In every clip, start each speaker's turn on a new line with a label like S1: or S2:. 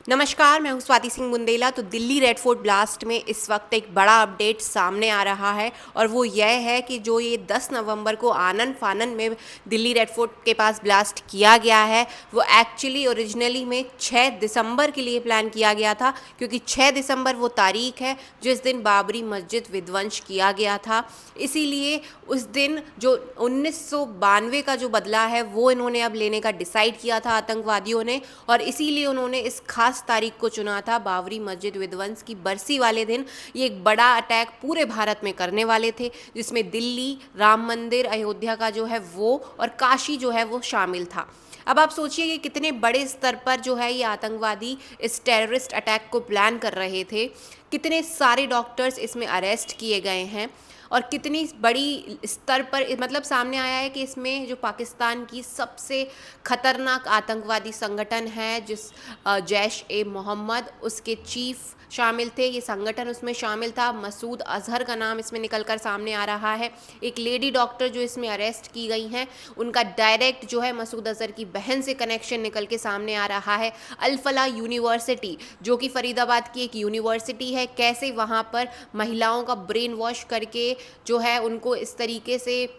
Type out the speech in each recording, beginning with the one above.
S1: नमस्कार, मैं हूँ स्वाति सिंह बुंदेला। तो दिल्ली रेड फोर्ट ब्लास्ट में इस वक्त एक बड़ा अपडेट सामने आ रहा है और वो यह है कि जो ये 10 नवंबर को आनन फानन में दिल्ली रेड फोर्ट के पास ब्लास्ट किया गया है, वो एक्चुअली ओरिजिनली में 6 दिसंबर के लिए प्लान किया गया था, क्योंकि 6 दिसंबर वो तारीख है जिस दिन बाबरी मस्जिद विध्वंस किया गया था। इसीलिए उस दिन जो 1992 का जो बदला है वो इन्होंने अब लेने का डिसाइड किया था आतंकवादियों ने, और इसीलिए उन्होंने इस खास तारीख को चुना था, बाबरी मस्जिद विध्वंस की बरसी वाले दिन। ये एक बड़ा अटैक पूरे भारत में करने वाले थे, जिसमें दिल्ली, राम मंदिर, अयोध्या का जो है वो और काशी जो है वो शामिल था। अब आप सोचिए कि कितने बड़े स्तर पर जो है ये आतंकवादी इस टेररिस्ट अटैक को प्लान कर रहे थे, कितने सारे डॉक्टर्स इसमें अरेस्ट किए गए हैं और कितनी बड़ी स्तर पर मतलब सामने आया है कि इसमें जो पाकिस्तान की सबसे खतरनाक आतंकवादी संगठन है, जिस जैश ए मोहम्मद, उसके चीफ शामिल थे। ये संगठन उसमें शामिल था। मसूद अजहर का नाम इसमें निकल कर सामने आ रहा है। एक लेडी डॉक्टर जो इसमें अरेस्ट की गई हैं, उनका डायरेक्ट जो है मसूद अजहर की बहन से कनेक्शन निकल के सामने आ रहा है। अल-फलाह यूनिवर्सिटी, जो कि फरीदाबाद की एक यूनिवर्सिटी है, कैसे वहाँ पर महिलाओं का ब्रेन वॉश करके जो है उनको इस तरीके से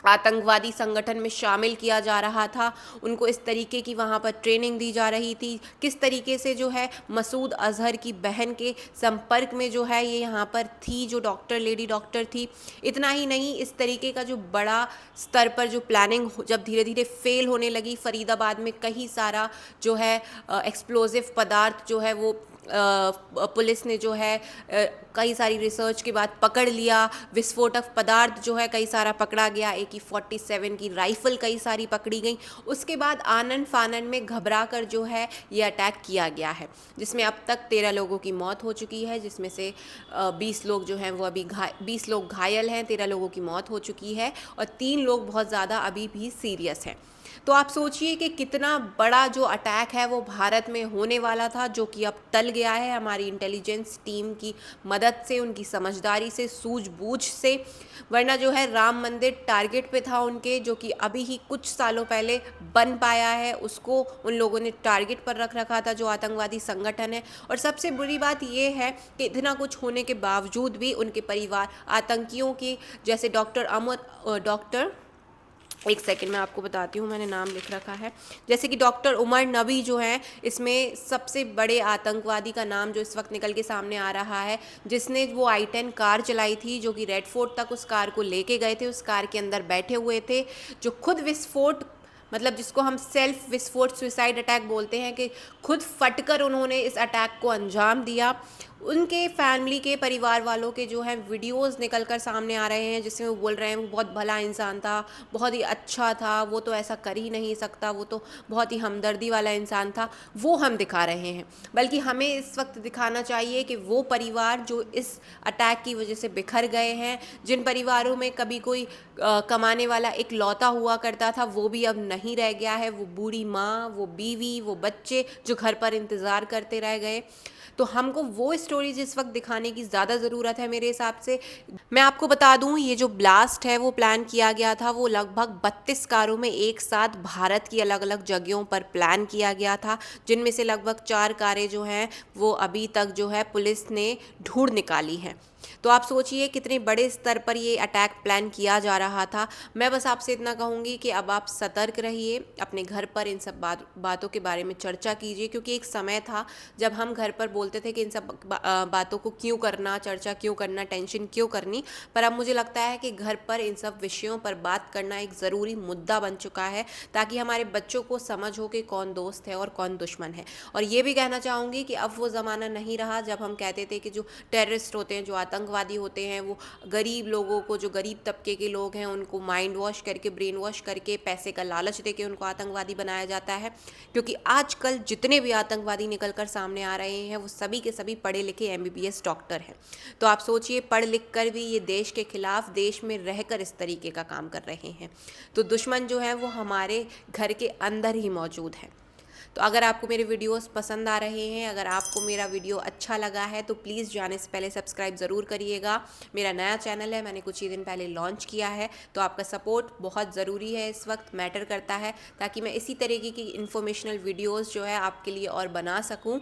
S1: आतंकवादी संगठन में शामिल किया जा रहा था, उनको इस तरीके की वहाँ पर ट्रेनिंग दी जा रही थी, किस तरीके से जो है मसूद अजहर की बहन के संपर्क में जो है ये यहाँ पर थी, जो डॉक्टर, लेडी डॉक्टर थी। इतना ही नहीं, इस तरीके का जो बड़ा स्तर पर जो प्लानिंग जब धीरे धीरे फेल होने लगी, फरीदाबाद में कहीं सारा जो है एक्सप्लोजिव पदार्थ जो है वो पुलिस ने जो है कई सारी रिसर्च के बाद पकड़ लिया। विस्फोटक पदार्थ जो है कई सारा पकड़ा गया, AK-47 की राइफ़ल कई सारी पकड़ी गई। उसके बाद आनन फानन में घबरा कर जो है ये अटैक किया गया है, जिसमें अब तक 13 लोगों की मौत हो चुकी है, जिसमें से 20 लोग जो हैं वो अभी 20 लोग घायल हैं, 13 लोगों की मौत हो चुकी है और 3 लोग बहुत ज़्यादा अभी भी सीरियस हैं। तो आप सोचिए कि कितना बड़ा जो अटैक है वो भारत में होने वाला था, जो कि अब टल गया है हमारी इंटेलिजेंस टीम की मदद से, उनकी समझदारी से, सूझबूझ से। वरना जो है राम मंदिर टारगेट पे था उनके, जो कि अभी ही कुछ सालों पहले बन पाया है, उसको उन लोगों ने टारगेट पर रख रखा था, जो आतंकवादी संगठन है। और सबसे बुरी बात ये है कि इतना कुछ होने के बावजूद भी उनके परिवार आतंकियों की, जैसे डॉक्टर एक सेकंड मैं आपको बताती हूँ, मैंने नाम लिख रखा है, जैसे कि डॉक्टर उमर नबी जो हैं, इसमें सबसे बड़े आतंकवादी का नाम जो इस वक्त निकल के सामने आ रहा है, जिसने वो I-10 कार चलाई थी, जो कि रेड फोर्ट तक उस कार को लेके गए थे, उस कार के अंदर बैठे हुए थे, जो खुद विस्फोट, मतलब जिसको हम सेल्फ विस्फोट सुसाइड अटैक बोलते हैं, कि खुद फटकर उन्होंने इस अटैक को अंजाम दिया। उनके फैमिली के, परिवार वालों के जो है वीडियोस निकल कर सामने आ रहे हैं, जिसमें वो बोल रहे हैं वो बहुत भला इंसान था, बहुत ही अच्छा था, वो तो ऐसा कर ही नहीं सकता, वो तो बहुत ही हमदर्दी वाला इंसान था। वो हम दिखा रहे हैं, बल्कि हमें इस वक्त दिखाना चाहिए कि वो परिवार जो इस अटैक की वजह से बिखर गए हैं, जिन परिवारों में कभी कोई कमाने वाला एक लौता हुआ करता था, वो भी अब नहीं रह गया है। वो बूढ़ी माँ, वो बीवी, वो बच्चे जो घर पर इंतज़ार करते रह गए। तो हमको वो स्टोरीज इस वक्त दिखाने की ज़्यादा ज़रूरत है मेरे हिसाब से। मैं आपको बता दूं, ये जो ब्लास्ट है वो प्लान किया गया था, वो लगभग 32 कारों में एक साथ भारत की अलग अलग जगहों पर प्लान किया गया था, जिनमें से लगभग 4 कारें जो हैं वो अभी तक जो है पुलिस ने ढूंढ निकाली हैं। तो आप सोचिए कितने बड़े स्तर पर ये अटैक प्लान किया जा रहा था। मैं बस आपसे इतना कहूँगी कि अब आप सतर्क रहिए, अपने घर पर इन सब बातों के बारे में चर्चा कीजिए, क्योंकि एक समय था जब हम घर पर बोलते थे कि इन सब बातों को क्यों करना, चर्चा क्यों करना, टेंशन क्यों करनी। पर अब मुझे लगता है कि घर पर इन सब विषयों पर बात करना एक ज़रूरी मुद्दा बन चुका है, ताकि हमारे बच्चों को समझ हो कि कौन दोस्त है और कौन दुश्मन है। और ये भी कहना चाहूँगी कि अब वो ज़माना नहीं रहा जब हम कहते थे कि जो टेररिस्ट होते हैं, जो आतंकवादी होते हैं, वो गरीब लोगों को, जो गरीब तबके के लोग हैं, उनको माइंड वॉश करके, ब्रेन वॉश करके, पैसे का लालच देके उनको आतंकवादी बनाया जाता है। क्योंकि आजकल जितने भी आतंकवादी निकल कर सामने आ रहे हैं, वो सभी के सभी पढ़े लिखे MBBS डॉक्टर हैं। तो आप सोचिए, पढ़ लिख कर भी ये देश के खिलाफ, देश में रहकर इस तरीके का काम कर रहे हैं। तो दुश्मन जो है वो हमारे घर के अंदर ही मौजूद है। तो अगर आपको मेरे वीडियोस पसंद आ रहे हैं, अगर आपको मेरा वीडियो अच्छा लगा है तो प्लीज़ जाने से पहले सब्सक्राइब ज़रूर करिएगा। मेरा नया चैनल है, मैंने कुछ ही दिन पहले लॉन्च किया है, तो आपका सपोर्ट बहुत ज़रूरी है, इस वक्त मैटर करता है, ताकि मैं इसी तरीके की इन्फॉर्मेशनल वीडियोस जो है आपके लिए और बना सकूं।